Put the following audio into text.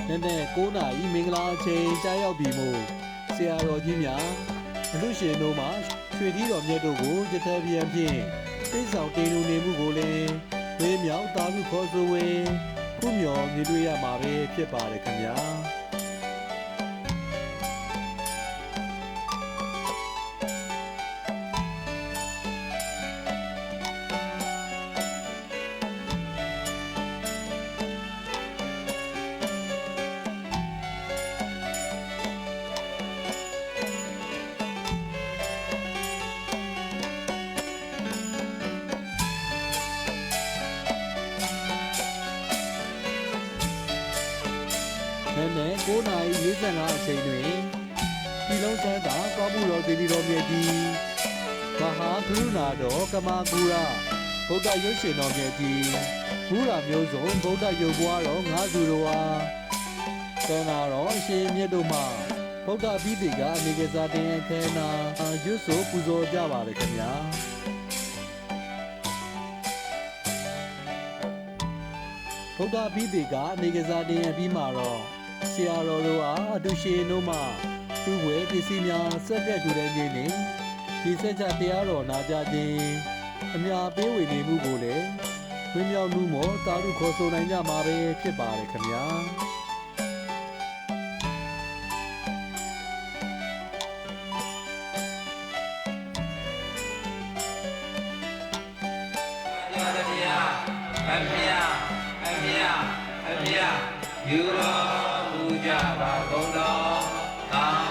နဲ့9နာရီမင်္ဂလာအချိန်ကြားရောက်ပြီမို့ဆရာတော်ကြီးများအလူရှင်တို့မှရွှေထီးတော်မြတ်တို့ကိုတထပြန်ဖြင့်သိဆောင်တင်လူနေမှုကိုလည်းဝေးမြောက်တာလူခေါ်ဆိုဝေခုမြော်မြင်တွေ့ရမှာပဲဖြစ်ပါတယ်ခင်ဗျာနဲ့9နာရီ45အချိန်တွင်ပြည်လုံးချမ်းသာကောင်းမှုတော်ဒေဝီတော်မြတ်ကြီးမဟာကရုဏာတော်ကမာကူရဗုဒ္ဓရုပ်ရှင်တော်မြတ်ကြီးဘုရားမျိုးစုံဗုဒ္ဓရုပ်ပွားတော်၅စုတော်ဟာသံဃာတော်အရှင်မြတ်တို့မှဗုဒ္ဓပြီးတိကအနေကစားတင်အခမ်းအနားရွတ်ဆိုပူဇော်ကြပါရခင်ဗျာဗုဒ္ဓပြီးတိကအနေကစားတင်အပြီးမှာတော့ဆရာတော်တို့အားအတူရှင်တို့မှသူ့ဝယ်ပစ္စည်းများစက်ကက်ထူတဲ့နေ့နဲ့ဒီစက်ချတရားတော်နာကြခြင်းအများပေးဝေနေမှုကိုလည်းဝင်းမြောက်မှုမောတာရုခေါ်ဆိုနိုင်ကြမှာပဲဖြစ်ပါတယ်ခင်ဗျာယူတော်မူကြပါကုန်တော်သာ